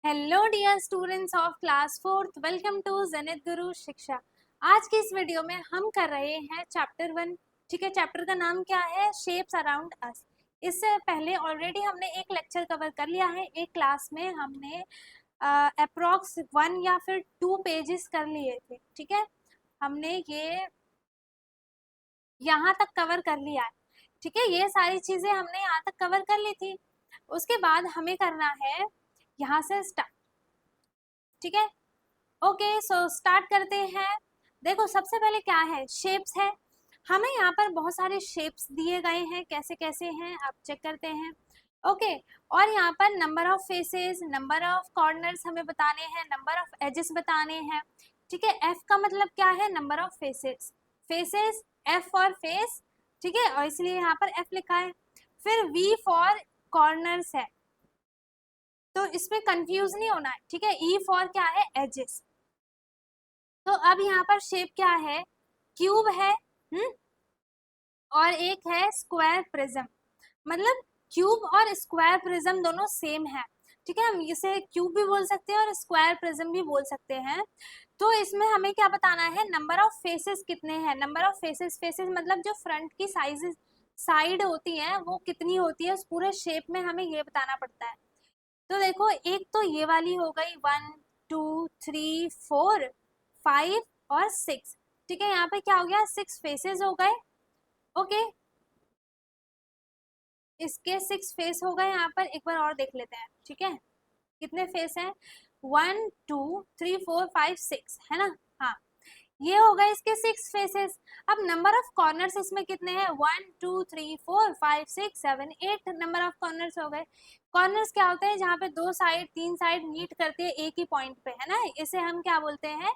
Hello dear students of class fourth, welcome to Janit Guru शिक्षा। आज की इस वीडियो में हम कर रहे हैं चैप्टर 1। ठीक है, चैप्टर का नाम क्या है? Shapes around us. इससे पहले ऑलरेडी हमने एक लेक्चर कवर कर लिया है। एक क्लास में हमने अप्रोक्स 1 या फिर 2 पेजेस कर लिए थे। ठीक है, हमने ये यहाँ तक कवर कर लिया है। ठीक है, ये सारी चीजें हमने यहाँ तक कवर कर ली थी। उसके बाद हमें करना है यहाँ से स्टार्ट। ठीक है, ओके सो स्टार्ट करते हैं। देखो, सबसे पहले क्या है? शेप्स है। हमें यहाँ पर बहुत सारे शेप्स दिए गए हैं, कैसे कैसे हैं आप चेक करते हैं। ओके, और यहाँ पर number of faces, number of corners हमें बताने हैं, नंबर ऑफ एजेस बताने हैं। ठीक है, एफ का मतलब क्या है? Number of faces. Faces, F for face. ठीक है, और इसलिए यहाँ पर एफ लिखा है। फिर वी फॉर कॉर्नर्स है, तो इसमें कंफ्यूज नहीं होना है। ठीक है, ई फॉर क्या है? एजेस। तो अब यहाँ पर शेप क्या है? क्यूब है। और एक है स्क्वायर प्रिज्म। मतलब क्यूब और स्क्वायर प्रिज्म दोनों सेम है। ठीक है, हम इसे क्यूब भी बोल सकते हैं और स्क्वायर प्रिज्म भी बोल सकते हैं। तो इसमें हमें क्या बताना है? नंबर ऑफ फेसेस कितने हैं। नंबर ऑफ फेसेस, फेसेस मतलब जो फ्रंट की साइड होती है वो कितनी होती है, उस पूरे शेप में हमें ये बताना पड़ता है। तो देखो, एक तो ये वाली हो गई 1 2 3 4 5 और 6। ठीक है, यहाँ पे क्या हो गया? 6 फेसेस हो गए। ओके, इसके 6 फेस हो गए। यहाँ पर एक बार और देख लेते हैं। ठीक है, कितने फेस हैं? 1 2 3 4 5 6 है ना। हाँ, ये हो गए इसके 6 फेसेस। अब नंबर ऑफ कॉर्नर्स इसमें कितने हैं? 1 2 3 4 5 6 7 8 नंबर ऑफ कॉर्नर्स हो गए। कॉर्नर्स क्या होते हैं? जहाँ पे 2 साइड 3 साइड मीट करते हैं एक ही पॉइंट पे, है ना। इसे हम क्या बोलते हैं?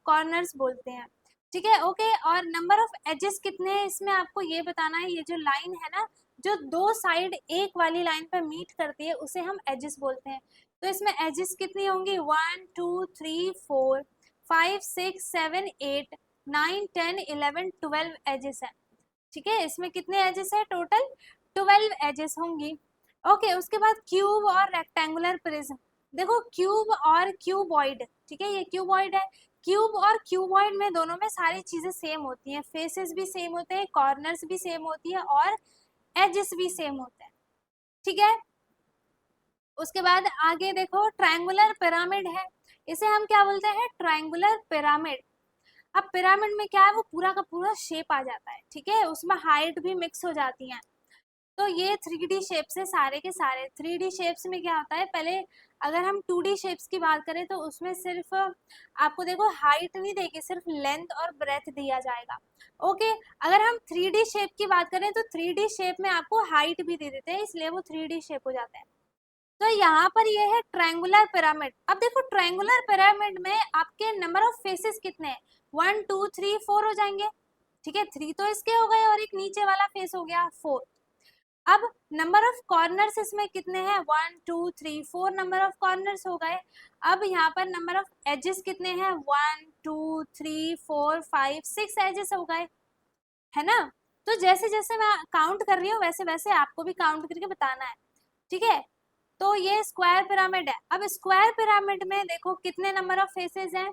कॉर्नर्स बोलते हैं। ठीक है, ओके। और नंबर ऑफ एजेस कितने हैं इसमें आपको ये बताना है। ये जो लाइन है ना, जो 2 साइड एक वाली लाइन पे मीट करती है, उसे हम एजेस बोलते हैं। तो इसमें एजेस कितनी होंगी? 1 2 3 4 5 6 7 8 9 10 11 12 एजेस है। ठीक है, इसमें कितने एजेस है? टोटल 12 एजेस होंगी। ओके, उसके बाद क्यूब और रेक्टेंगुलर प्रिज्म। देखो, क्यूब और क्यूबॉइड। ठीक है, ये क्यूबॉइड है। क्यूब और क्यूबॉइड में दोनों में सारी चीजें सेम होती हैं। फेसेस भी सेम होते हैं, कॉर्नर्स भी सेम होती है और एजेस भी सेम होते हैं। ठीक है, उसके बाद आगे देखो, ट्रायंगुलर पिरामिड है। इसे हम क्या बोलते हैं? Triangular pyramid. अब पिरामिड में क्या है? वो पूरा का पूरा शेप आ जाता है। ठीक है, उसमें हाइट भी मिक्स हो जाती है। तो ये 3D शेप्स है सारे के सारे। 3D शेप्स में क्या होता है? पहले अगर हम 2D शेप्स की बात करें तो उसमें सिर्फ आपको देखो हाइट नहीं देगी, सिर्फ लेंथ और ब्रेथ दिया जाएगा। ओके, अगर हम 3D शेप की बात करें तो 3D शेप में आपको हाइट भी दे देते हैं, इसलिए वो 3D शेप हो जाता है। तो यहाँ पर ये है ट्रायंगुलर पिरामिड। अब देखो, ट्रायंगुलर पिरामिड में आपके नंबर ऑफ फेसेस कितने हैं? 1 2 3 4 हो जाएंगे। ठीक है, 3 तो इसके हो गए और एक नीचे वाला फेस हो गया 4। अब नंबर ऑफ कॉर्नर्स इसमें कितने हैं? 1 2 3 4 नंबर ऑफ कॉर्नर्स हो गए। अब यहाँ पर नंबर ऑफ एजेस कितने हैं? 1 2 3 4 5 6 एजेस हो गए, है ना। तो जैसे जैसे मैं काउंट कर रही हूँ वैसे वैसे आपको भी काउंट करके बताना है। ठीक है, तो ये स्क्वायर पिरामिड है। अब स्क्वायर पिरामिड में देखो कितने नंबर ऑफ फेसेस हैं?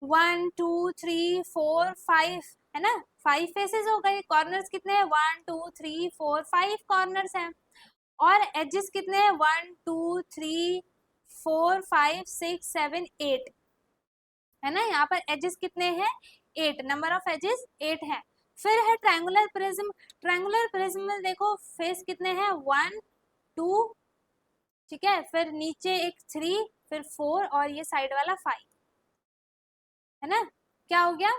1 2 3 4 5, है ना। 5 फेसेस हो गए। कॉर्नर्स कितने हैं? 1 2 3 4 5 कॉर्नर्स हैं। और एजेस कितने हैं? 1 2 3 4 5 6 7 8, है ना। यहाँ पर एजेस कितने हैं? 8, नंबर ऑफ एजेस 8 है। फिर है ट्रायंगुलर प्रिज्म। ट्रायंगुलर प्रिज्म में देखो फेस कितने हैं? 1 2, ठीक है, फिर नीचे एक 3, फिर 4 और ये साइड वाला 5, है ना। क्या हो गया?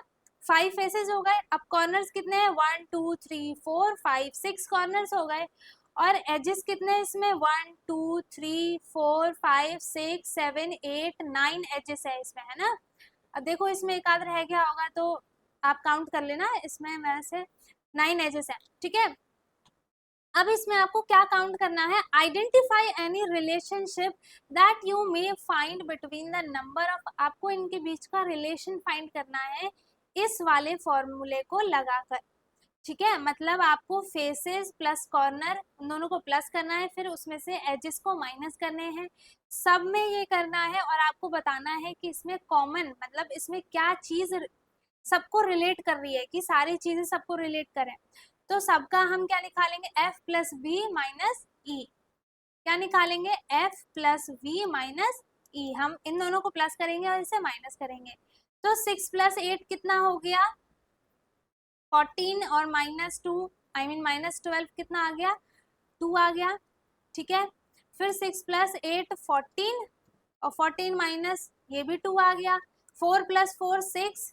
5 फेसेस हो गए। अब कॉर्नर्स कितने हैं? 1 2 3 4 5 6 कॉर्नर्स हो गए। और एजेस कितने हैं इसमें? 1 2 3 4 5 6 7 8 9 एजेस है इसमें, है ना। अब देखो, इसमें एक आध रह गया होगा तो आप काउंट कर लेना। इसमें वैसे 9 एजेस है। ठीक है, अब इसमें आपको क्या काउंट करना है? Identify any relationship that you may find between the number of. आपको इनके बीच का रिलेशन फाइंड करना है इस वाले फॉर्मूले को लगाकर। ठीक है, मतलब आपको फेसेस प्लस कॉर्नर उन दोनों को प्लस करना है, फिर उसमें से एजेस को माइनस करने हैं, सब में ये करना है और आपको बताना है कि इसमें कॉमन मतलब इसमें क्या चीज सबको रिलेट कर रही है, कि सारी चीजें सबको रिलेट करें। तो सबका हम क्या निकालेंगे, एफ प्लस बी माइनस ई। क्या निकालेंगे, एफ प्लस वी माइनस ई। हम इन दोनों को प्लस करेंगे और इसे माइनस करेंगे। तो 6 प्लस 8 कितना हो गया, 14 और माइनस 2 आई मीन माइनस 12 कितना आ गया, 2 आ गया। ठीक है, फिर 6 प्लस 8 14 और 14 माइनस ये भी 2 आ गया। 4 प्लस 4 6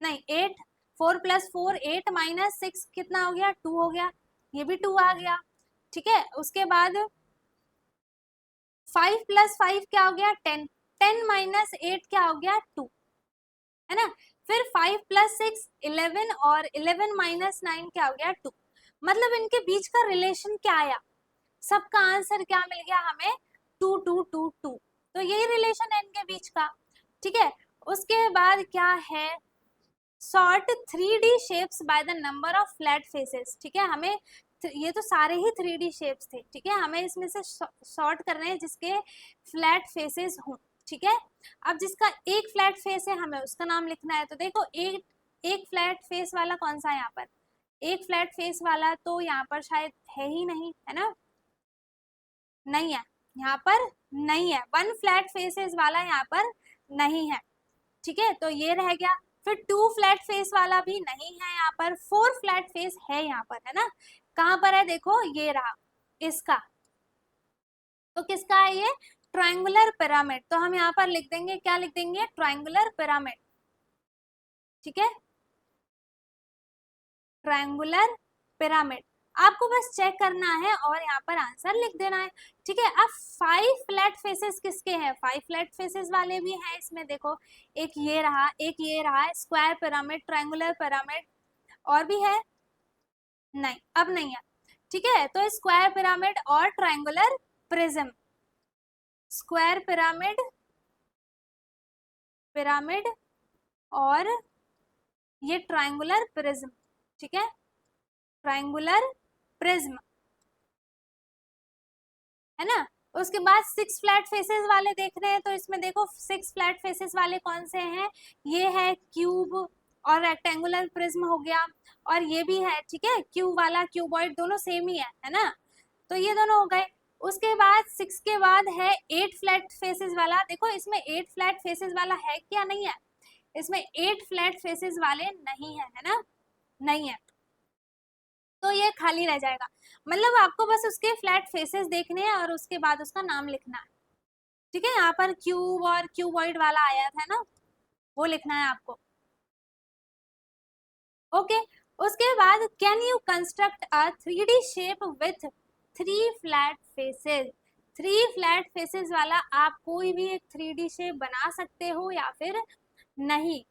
नहीं 8, 4 प्लस 4 8 माइनस 6 कितना हो गया, 2 हो गया, ये भी 2 आ गया। ठीक है, उसके बाद 5 प्लस 5 क्या हो गया, 10, 10 माइनस 8 क्या हो गया, 2, है ना। फिर 5 प्लस 6 11 और 11 माइनस 9 क्या हो गया, 2। मतलब इनके बीच का रिलेशन क्या आया, सबका आंसर क्या मिल गया हमें, 2 2 2 2। तो यही रिलेशन है इनके बीच का। ठीक है, उसके बाद क्या है, sort 3D shapes by the number of flat faces. ठीक है, हमें ये तो सारे ही 3D शेप्स थे। ठीक है, हमें इसमें से सॉर्ट करने हैं जिसके फ्लैट फेसेस हों। ठीक है, अब जिसका एक फ्लैट फेस है हमें उसका नाम लिखना है। तो देखो एक एक फ्लैट फेस वाला कौन सा है यहाँ पर, एक फ्लैट फेस वाला तो यहाँ पर शायद है ही नहीं, है ना, नहीं है, यहाँ पर नहीं है, वन फ्लैट फेसेस वाला यहाँ पर नहीं है। ठीक है, तो ये रह गया। फिर 2 फ्लैट फेस वाला भी नहीं है यहाँ पर, 4 फ्लैट फेस है यहाँ पर, है ना। कहाँ पर है, देखो ये रहा इसका। तो किसका है ये, ट्रायंगुलर पिरामिड। तो हम यहाँ पर लिख देंगे, क्या लिख देंगे, ट्रायंगुलर पिरामिड। ठीक है, ट्रायंगुलर पिरामिड। आपको बस चेक करना है और यहाँ पर आंसर लिख देना है। ठीक है, अब 5 फ्लैट फेसेस किसके हैं, 5 फ्लैट फेसेस वाले भी हैं इसमें, देखो एक ये रहा, एक ये रहा, स्क्वायर पिरामिड, ट्रायंगुलर पिरामिड, और भी है, नहीं अब नहीं है। ठीक है, तो स्क्वायर पिरामिड और triangular prism, square pyramid, pyramid और ये ट्रायंगुलर प्रिज्म। ठीक है, ट्रायंगुलर प्रिज्म, है ना। उसके बाद 6 फ्लैट फेसेस वाले देख रहे हैं, तो इसमें देखो 6 फ्लैट फेसेस वाले कौन से हैं, ये है क्यूब और रेक्टेंगुलर प्रिज्म हो गया, और ये भी है। ठीक है, क्यूब वाला क्यूबॉइड दोनों सेम ही है ना। तो ये दोनों हो गए। उसके बाद 6 के बाद है 8 फ्लैट फेसेस वाला। देखो इसमें 8 फ्लैट फेसेस वाला है क्या, नहीं है, इसमें 8 फ्लैट फेसेस वाले नहीं है ना, नहीं है, तो ये खाली रह जाएगा। मतलब आपको बस उसके फ्लैट फेसेस देखने हैं और उसके बाद उसका नाम लिखना है। ठीक है, यहाँ पर क्यूब और क्यूबॉइड वाला आया था ना, वो लिखना है आपको। ओके, उसके बाद can you construct a 3D shape with 3 flat faces. 3 flat faces वाला आप कोई भी एक 3D शेप बना सकते हो या फिर नहीं।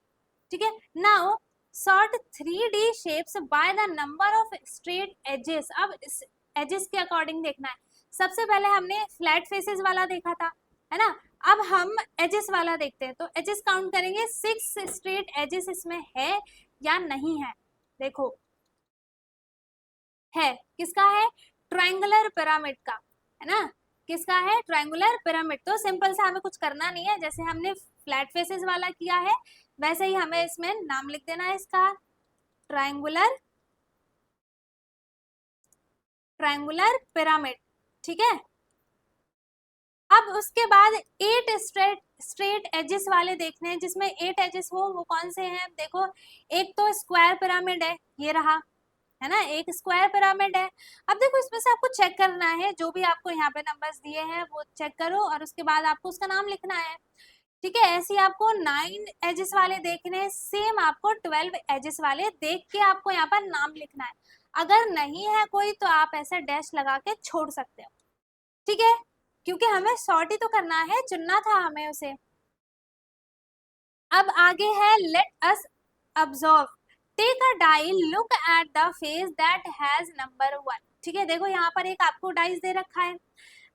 ठीक है, now sort 3D shapes by the number of straight edges. अब एजेस के अकॉर्डिंग देखना है। सबसे पहले हमने फ्लैट फेसेस वाला देखा था, है ना। अब हम एजेस वाला देखते हैं, तो एजेस काउंट करेंगे, 6 स्ट्रेट एजेस इसमें है या नहीं है। देखो है, किसका है, ट्रायंगुलर पिरामिड का, है ना, किसका है, ट्रायंगुलर पिरामिड। तो सिंपल सा हमें कुछ करना नहीं है, जैसे हमने फ्लैट फेसेस वाला किया है वैसे ही हमें इसमें नाम लिख देना है इसका, ट्रायंगुलर, ट्रायंगुलर पिरामिड। ठीक है, अब उसके बाद 8 स्ट्रेट एजेस वाले देखने हैं, जिसमें 8 एजेस हो, वो कौन से हैं, देखो एक तो स्क्वायर पिरामिड है, ये रहा, है ना, एक स्क्वायर पिरामिड है। अब देखो इसमें से आपको चेक करना है, जो भी आपको यहाँ पे नंबर्स दिए हैं वो चेक करो और उसके बाद आपको उसका नाम लिखना है। ठीक है, ऐसे आपको 9 एजेस वाले देखने हैं, सेम आपको 12 एजेस वाले देख के आपको यहाँ पर नाम लिखना है। अगर नहीं है कोई तो आप ऐसे डैश लगा के छोड़ सकते हो। ठीक है, क्योंकि हमें सॉर्ट ही तो करना है, चुनना था हमें उसे। अब आगे है, let us observe, take a die, look at the face that has number 1। ठीक है, देखो यहाँ पर एक आपको डाइस दे रखा है।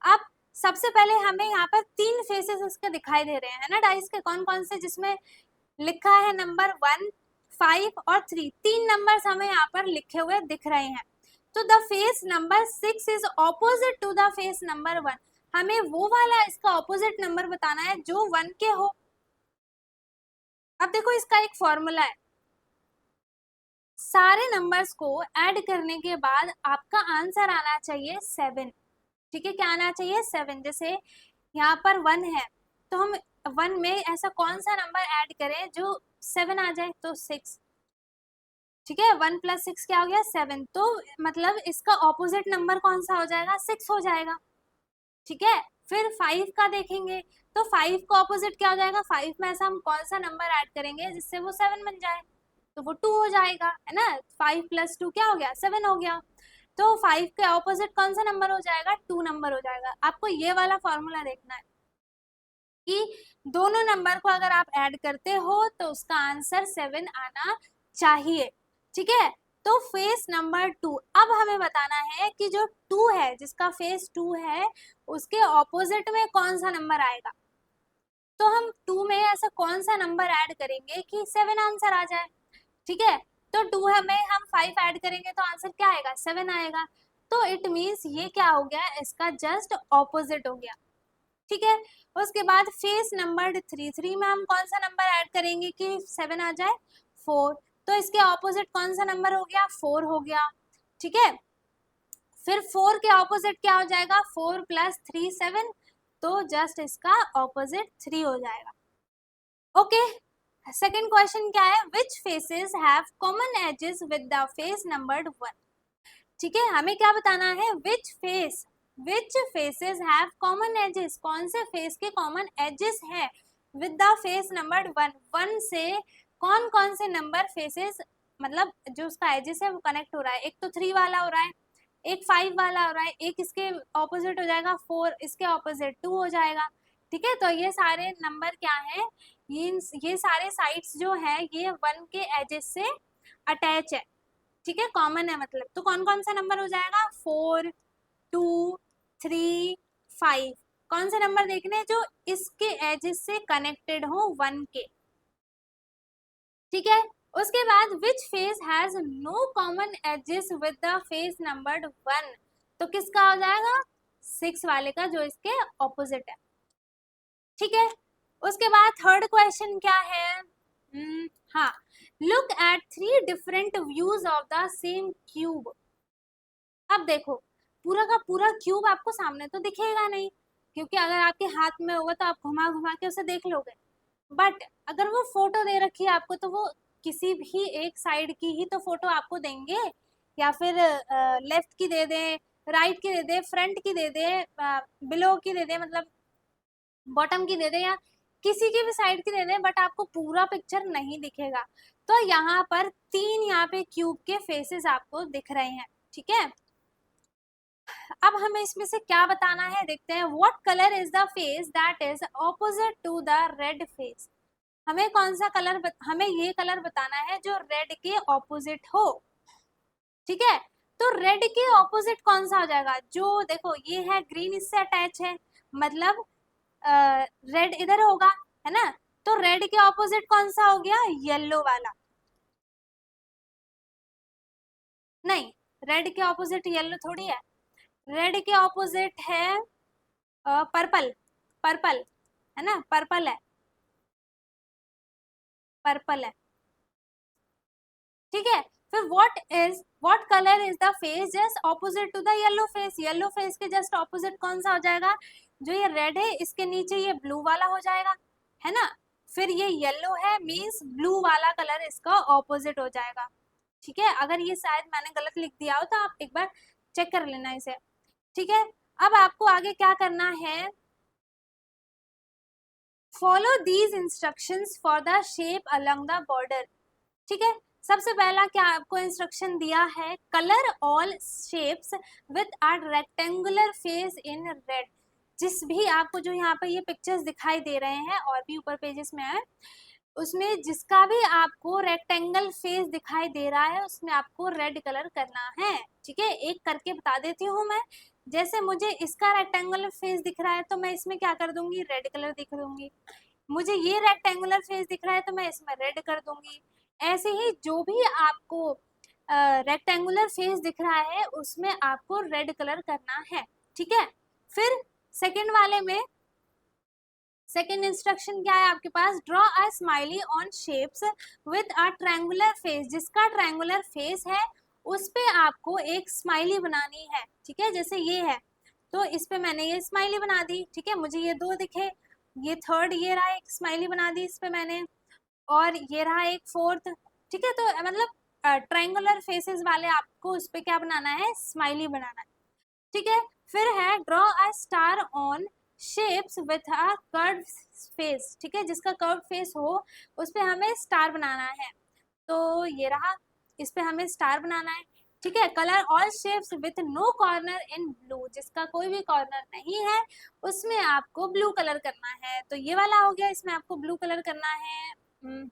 अब सबसे पहले हमें यहाँ पर 3 फेसेस उसके दिखाई दे रहे हैं, है ना, डाइस के, कौन कौन से, जिसमें लिखा है नंबर 1 5 और 3, तीन नंबर्स हमें यहाँ पर लिखे हुए दिख रहे हैं। तो the face number 6 is opposite to the face number 1, हमें वो वाला इसका ऑपोजिट नंबर बताना है जो 1 के हो। अब देखो इसका एक फॉर्मूला है, सारे नंबर्स को ऐड करने के बाद आपका आंसर आना चाहिए 7। ठीक है, क्या आना चाहिए 7। जैसे यहाँ पर 1 है तो हम 1 में ऐसा कौन सा नंबर ऐड करें जो 7 आ जाए, तो 6। ठीक है, 1 + 6 क्या हो गया 7, तो मतलब इसका ऑपोजिट नंबर कौन सा हो जाएगा 6 हो जाएगा। ठीक है, फिर 5 का देखेंगे तो 5 का ऑपोजिट क्या हो जाएगा, 5 में ऐसा हम कौन सा नंबर ऐड करेंगे जिससे वो 7 बन जाए, तो वो 2 हो जाएगा, है ना। 5 + 2 क्या हो गया 7 हो गया। तो 5 के ऑपोजिट कौन सा नंबर हो जाएगा, 2 नंबर हो जाएगा। आपको ये वाला फॉर्मूला देखना है कि दोनों नंबर को अगर आप ऐड करते हो तो उसका आंसर 7 आना चाहिए। ठीक है, तो फेस नंबर 2, अब हमें बताना है कि जो 2 है, जिसका फेस 2 है, उसके ऑपोजिट में कौन सा नंबर आएगा। तो हम 2 में ऐसा कौन सा नंबर ऐड करेंगे कि 7 आंसर आ जाए। ठीक है, तो 2 में हम 5 ऐड करेंगे तो आंसर क्या आएगा 7 आएगा। तो इट मीन्स ये क्या हो गया, इसका जस्ट ऑपोजिट हो गया। ठीक है, उसके बाद फेस नंबर 3 में हम कौन सा नंबर ऐड करेंगे कि 7 आ जाए, 4। तो इसके ऑपोजिट कौन सा नंबर हो गया, 4 हो गया। ठीक है, फिर 4 के ऑपोजिट क्या हो जाएगा, 4 + 3 7, तो जस्ट इसका ऑपोजिट 3 हो जाएगा। ओके, सेकेंड क्वेश्चन क्या है, which faces have common edges with the face numbered 1। ठीक है, हमें क्या बताना है, which faces have common edges, कौन से फेस के कॉमन एजेस है विद द फेस नंबर्ड 1, 1 से कौन कौन से नंबर फेसेस, मतलब जो उसका एजेस है वो कनेक्ट हो रहा है। एक तो 3 वाला हो रहा है, एक 5 वाला हो रहा है, एक इसके ऑपोजिट हो जाएगा 4, इसके ऑपोजिट 2 हो जाएगा। ठीक है, तो ये सारे नंबर क्या है, ये सारे साइड्स जो है ये 1 के एजेस से अटैच है। ठीक है, कॉमन है मतलब, तो कौन कौन सा नंबर हो जाएगा, 4 2 3 5, कौन से नंबर देखने हैं जो इसके एजेस से कनेक्टेड हो 1 के। ठीक है, उसके बाद which face has no common edges with the face numbered 1, तो किसका हो जाएगा 6 वाले का जो इसके ऑपोजिट है। ठीक है, उसके बाद थर्ड क्वेश्चन क्या है, हाँ, look at 3 different views of the same cube. अब देखो पूरा का पूरा क्यूब आपको सामने तो दिखेगा नहीं, क्योंकि अगर आपके हाथ में होगा तो आप घुमा घुमा के उसे देख लोगे। बट अगर वो फोटो दे रखी है आपको तो वो किसी भी एक साइड की ही तो फोटो आपको देंगे, या फिर लेफ्ट की दे दे, राइट की दे दे, फ्रंट की दे दे, बिलो की दे दे, मतलब बॉटम की दे दे, या किसी की भी साइड की दे दे, बट आपको पूरा पिक्चर नहीं दिखेगा। तो यहाँ पर 3 यहाँ पे क्यूब के फेसेस आपको दिख रहे हैं। ठीक है, अब हमें इसमें से क्या बताना है, देखते हैं। What colour is the face that is opposite to the red face, हमें कौन सा कलर हमें ये कलर बताना है जो रेड के ऑपोजिट हो। ठीक है, तो रेड के ऑपोजिट कौन सा हो जाएगा, जो देखो ये है ग्रीन, इससे अटैच है, मतलब रेड इधर होगा, है ना। तो रेड के ऑपोजिट कौन सा हो गया, येलो वाला। नहीं, रेड के ऑपोजिट येलो थोड़ी है, रेड के ऑपोजिट है पर्पल, पर्पल है ना, पर्पल है, पर्पल है। ठीक है, फिर what colour is the face just opposite to the yellow face, yellow face के जस्ट ऑपोजिट कौन सा हो जाएगा, जो ये रेड है इसके नीचे ये ब्लू वाला हो जाएगा, है ना। फिर ये येलो है मींस ब्लू वाला कलर इसका ऑपोजिट हो जाएगा। ठीक है, अगर ये शायद मैंने गलत लिख दिया हो तो आप एक बार चेक कर लेना इसे। ठीक है, अब आपको आगे क्या करना है, follow these instructions for the shape along the border. ठीक है, सबसे पहला क्या आपको इंस्ट्रक्शन दिया है, colour all shapes with a rectangular face in red. जिस भी आपको जो यहाँ पे ये पिक्चर्स दिखाई दे रहे हैं और भी ऊपर पेजेस में है, उसमें जिसका भी आपको रेक्टेंगल फेस दिखाई दे रहा है उसमें आपको रेड कलर करना है। ठीक है, एक करके बता देती हूँ मैं। जैसे मुझे इसका रेक्टेंगुलर फेस दिख रहा है तो मैं इसमें क्या कर दूंगी, रेड कलर दिख दूंगी। मुझे ये रेक्टेंगुलर फेस दिख रहा है तो मैं इसमें रेड कर दूंगी। ऐसे ही जो भी आपको रेक्टेंगुलर फेस दिख रहा है उसमें आपको रेड कलर करना है, ठीक है। फिर सेकंड वाले में सेकेंड इंस्ट्रक्शन क्या है आपके पास, draw a smiley on shapes with a triangular face, जिसका ट्रायंगुलर फेस है उस पे आपको एक स्माइली बनानी है, ठीक है। जैसे ये है तो इस पे मैंने ये स्माइली बना दी, ठीक है। मुझे ये दो दिखे, ये थर्ड ये रहा एक स्माइली बना दी इस पे मैंने, और ये रहा एक फोर्थ, ठीक है। तो मतलब ट्रायंगुलर फेसेस वाले आपको उस पे क्या बनाना है, स्माइली बनाना है, ठीक है। फिर है draw a star on shapes with a curve face, ठीक है। जिसका कर्व फेस हो उस पे हमें स्टार बनाना है, तो ये रहा, इस पे हमें स्टार बनाना है, ठीक है। Colour all shapes with no corner in blue, जिसका कोई भी कॉर्नर नहीं है उसमें आपको ब्लू कलर करना है, तो ये वाला हो गया, इसमें आपको ब्लू कलर करना है।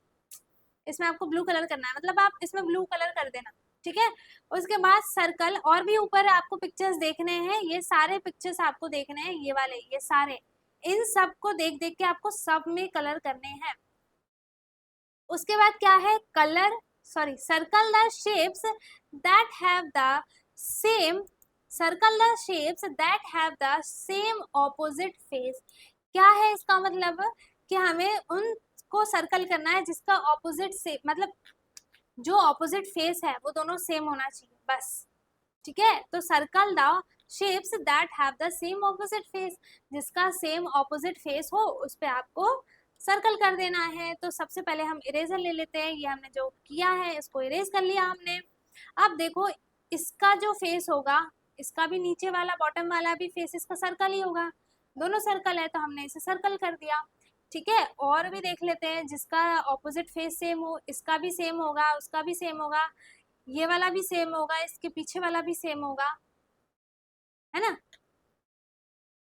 इसमें आपको ब्लू कलर करना है, मतलब आप इसमें ब्लू कलर कर देना, ठीक है। उसके बाद सर्कल, और भी ऊपर आपको पिक्चर्स देखने हैं, ये सारे पिक्चर्स आपको देखने हैं, ये वाले ये सारे, इन सब को देख देख के आपको सब में कलर करने हैं। उसके बाद क्या है, colour sorry circle the shapes that have the same, circle the shapes that have the same opposite face. क्या है इसका मतलब, कि हमें उनको सर्कल करना है जिसका ऑपोजिट से, मतलब जो ऑपोजिट फेस है वो दोनों सेम होना चाहिए बस, ठीक है। तो circle the shapes that have the same opposite face, जिसका सेम ऑपोजिट फेस हो उस पे आपको सर्कल कर देना है। तो सबसे पहले हम इरेजर ले लेते हैं, ये हमने जो किया है इसको इरेज कर लिया हमने। अब देखो इसका जो फेस होगा, इसका भी नीचे वाला बॉटम वाला भी फेस इसका सर्कल ही होगा, दोनों सर्कल है तो हमने इसे सर्कल कर दिया, ठीक है। और भी देख लेते हैं जिसका ऑपोजिट फेस सेम हो, इसका भी सेम होगा, उसका भी सेम होगा, ये वाला भी सेम होगा, इसके पीछे वाला भी सेम होगा, है ना।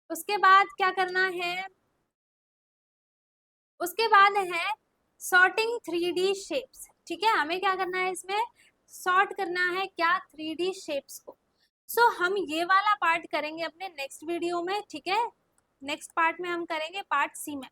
उसके बाद क्या करना है, उसके बाद है सॉर्टिंग 3D शेप्स, ठीक है। हमें क्या करना है, इसमें सॉर्ट करना है क्या, 3D शेप्स को। सो हम ये वाला पार्ट करेंगे अपने नेक्स्ट वीडियो में, ठीक है। नेक्स्ट पार्ट में हम करेंगे पार्ट सी में,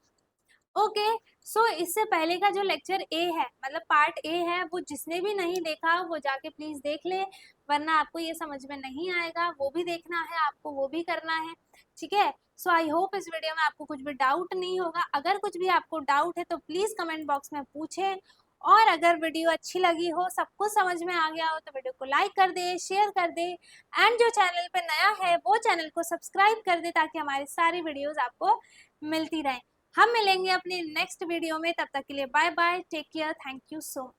ओके। सो इससे पहले का जो लेक्चर ए है, मतलब पार्ट ए है, वो जिसने भी नहीं देखा वो जाके प्लीज देख ले, वरना आपको ये समझ में नहीं आएगा, वो भी देखना है आपको, वो भी करना है, ठीक है। सो आई होप इस वीडियो में आपको कुछ भी डाउट नहीं होगा, अगर कुछ भी आपको डाउट है तो प्लीज कमेंट बॉक्स में पूछे, और अगर वीडियो अच्छी लगी हो, सबको समझ में आ गया हो, तो वीडियो को लाइक कर दे, शेयर कर दे, एंड जो चैनल पे नया है वो चैनल को सब्सक्राइब कर दे, ताकि हमारी सारी वीडियोस आपको मिलती रहें। हम मिलेंगे अपने नेक्स्ट वीडियो में, तब तक के लिए bye bye, take care, thank you so much.